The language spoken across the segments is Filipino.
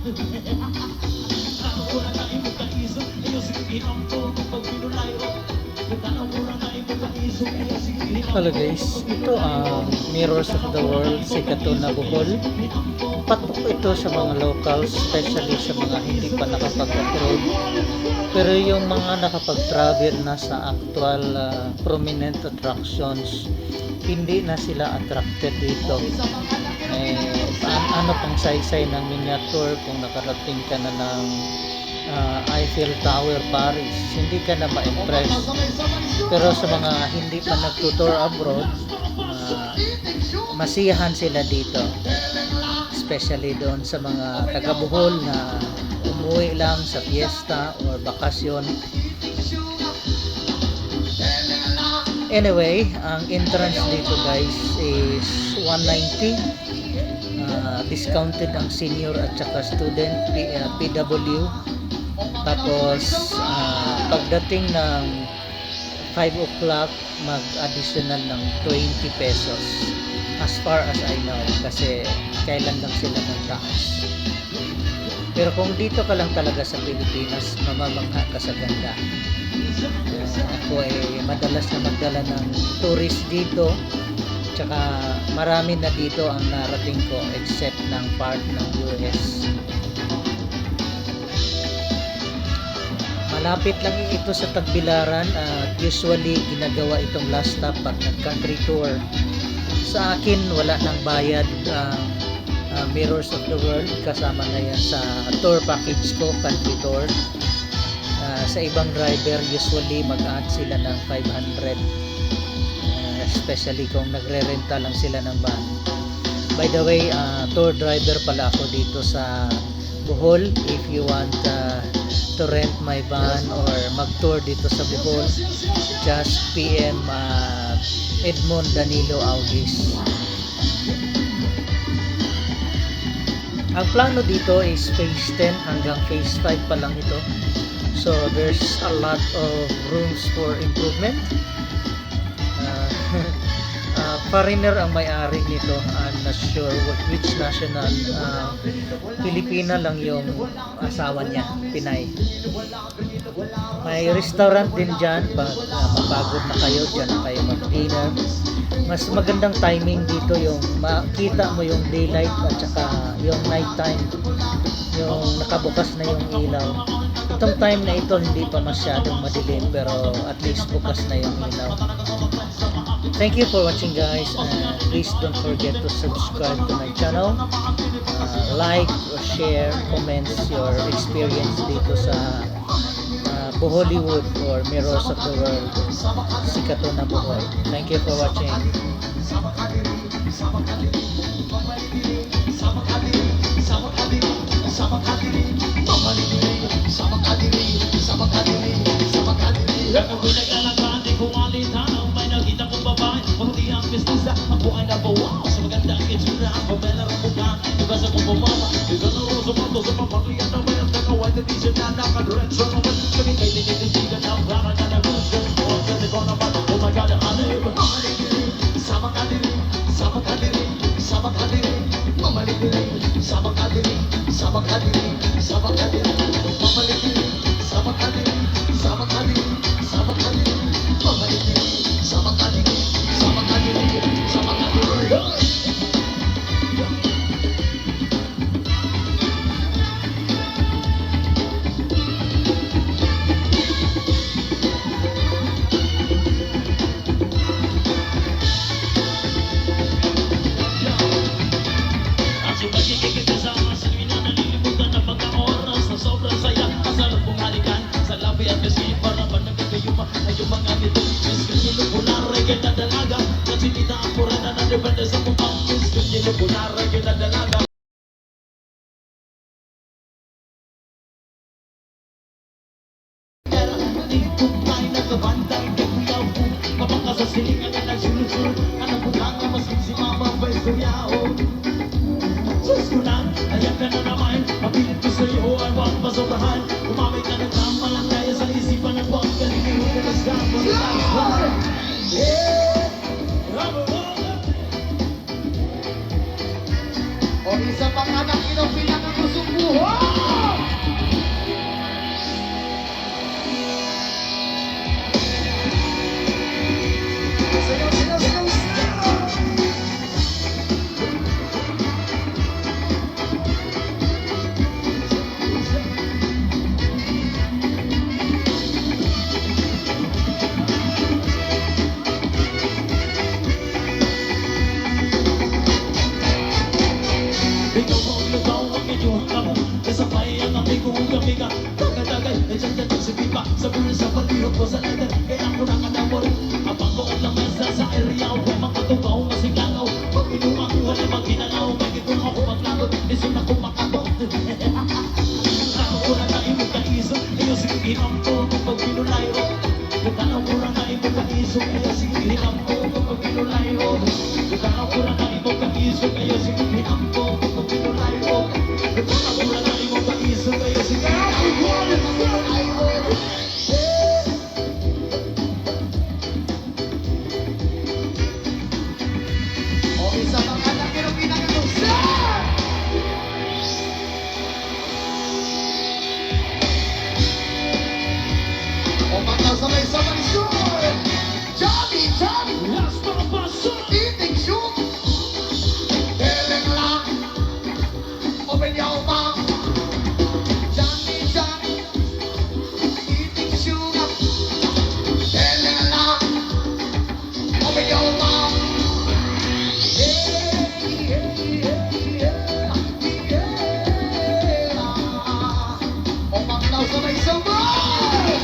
Hello guys, ito ang Mirrors of the World Sikatuna na Bohol. Patok ito sa mga locals, especially sa mga hindi pa nakapag-upload. Pero yung mga nakapag-travel na sa actual prominent attractions, hindi na sila attracted dito. Ano pang saysay ng miniature kung nakarating ka na ng Eiffel Tower, Paris, hindi ka na ma-impress. Pero sa mga hindi pa nagtutour abroad, masiyahan sila dito, especially doon sa mga taga-Bohol na umuwi lang sa fiesta or bakasyon. Anyway, ang entrance dito guys is 190. Discounted ang senior at saka student PW. Tapos pagdating ng 5 o'clock mag-additional ng 20 pesos as far as I know, kasi kailan lang sila magtaas. Pero kung dito ka lang talaga sa Pilipinas, mamamangha ka sa ganda. Ako ay madalas na magdala ng tourist dito, tsaka marami na dito ang narating ko except ng part ng US. Malapit lang ito sa Tagbilaran at usually ginagawa itong last stop pag nag-country tour. Sa akin wala nang bayad Mirrors of the World, kasama na yan sa tour package ko, country tour. Sa ibang driver usually mag-add sila ng 500, especially kung nagre-renta lang sila ng van. By the way, tour driver pala ako dito sa Bohol. If you want to rent my van or mag-tour dito sa Bohol, just PM Edmond Danilo Augis. Ang plano dito is phase 10 hanggang phase 5 pa lang ito. So there's a lot of rooms for improvement. Foreigner ang may-ari nito. I'm not sure which national. Pilipina lang yung asawa niya, Pinay. May restaurant din dyan. Pag mapagod na kayo, dyan na kayo mag-dinner. Mas magandang timing dito yung makita mo yung daylight at saka yung night time, yung nakabukas na yung ilaw. Itong time na ito hindi pa masyadong madilim, pero at least bukas na yung ilaw. Thank you for watching guys, and please don't forget to subscribe to my channel, like or share, comments your experience dito sa Bohollywood or Mirrors of the World Sikatuna na Bohol. Thank you for watching. Ako ay nabawa sa magandang itsura, ang pamela ng mukha, iba sa kong pumama, iba na rosa pato sa pamakliyan na mayang tagawan na di siya na nakadiretso naman, kami kay tinitigan ang para na nag-usyo, o ang ganda ko naman, oh my God, ang alib, mamalikilig, sama ka dinig, sama ka dinig, sama ka dinig, mamalikilig, sama ka dinig, sama ka dinig, sama ka dinig, mamalikilig, sama ka dinig, sama ka dinig, sama ka dinig, mamalikilig, sama ka dinig, sama ka dinig, sama ka dinig. O isa pang anak, pinang pinang ang kusong buhay. hinampo kapag pinulayo. Katanaw ko lang ay magkaiso kaya sige hinampo kapag pinulayo. Katanaw ko lang ay magkaiso kaya sige hinampo kapag pinulayo. Katanaw ko lang ay magkaiso kaya sige hinampo kapag pinulayo. O isa pang anak ng pinag-anusa! O magkasabay-sabay sure! Johnny, Johnny! Last mga paso. Eating shoot! Telling lang! Open your mouth! Johnny, Johnny! Eating shoot! Telling lang! Open your mouth! O maglaw sabay-sabay!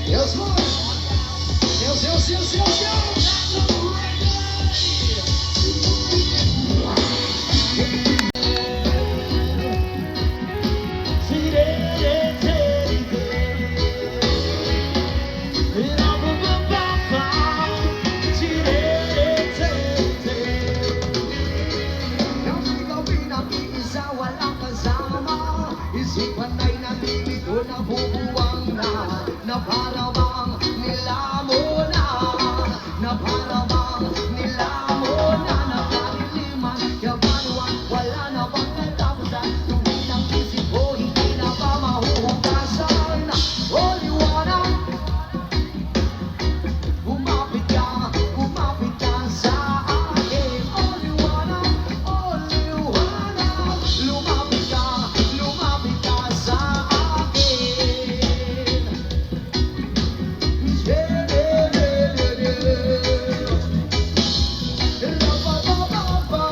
Yes, Lord. Yes. Nang ikaw pinag-iisa, walang kasama. Isipan ay nalilito na bubuwang na para bang nilamo na para bang nilamo na nakaliliman. Kabanwan, wala na bang katapusan. Tuwing ang isip ko, hindi na ba mahuhugasan? O liwanag, Lumapit ka sa akin. Oh liwanag, lumapit ka sa akin. Ra-ba-ba-ba-ba.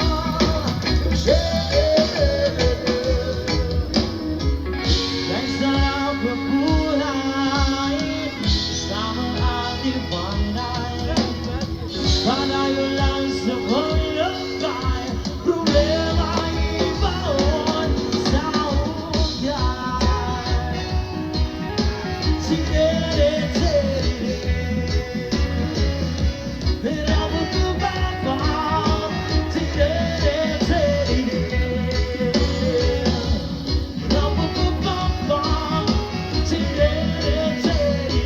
Dahil sarap ng buhay, kasama ang liwanag. Palayo lang sa paglalakbay, problema ay ibaon sa ugay. Sirere-tere, ra-ba-ba-ba-ba. Sirere-tere, ra-ba-ba-ba-ba. Sirere-tere.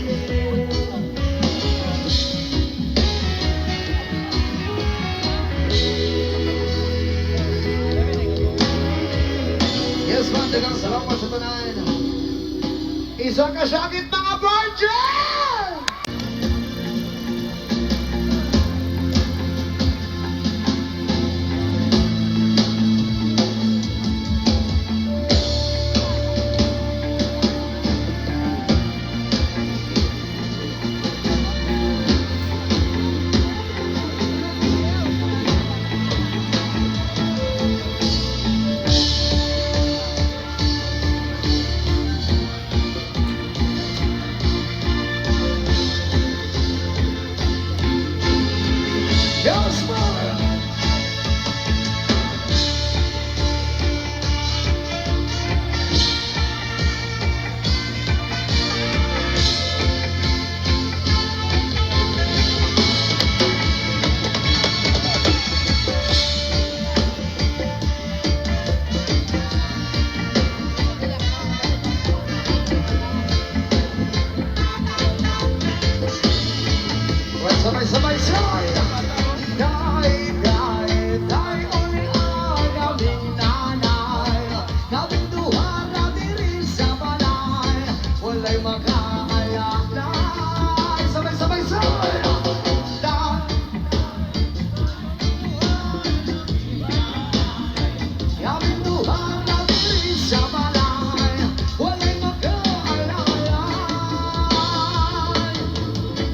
Yes, man, dagang salamat sa tanan. Isa ka sakit mga virgin! walay makaalakay. Sabay-sabay sa Yamintuhan natin sa balay, walay makaalalay.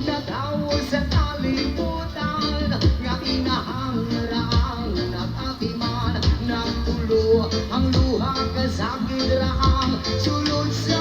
Natawo sa kalimutan, nga inahangrang nag-atiman. Nagtulo ang luha kasakit raang sulod sa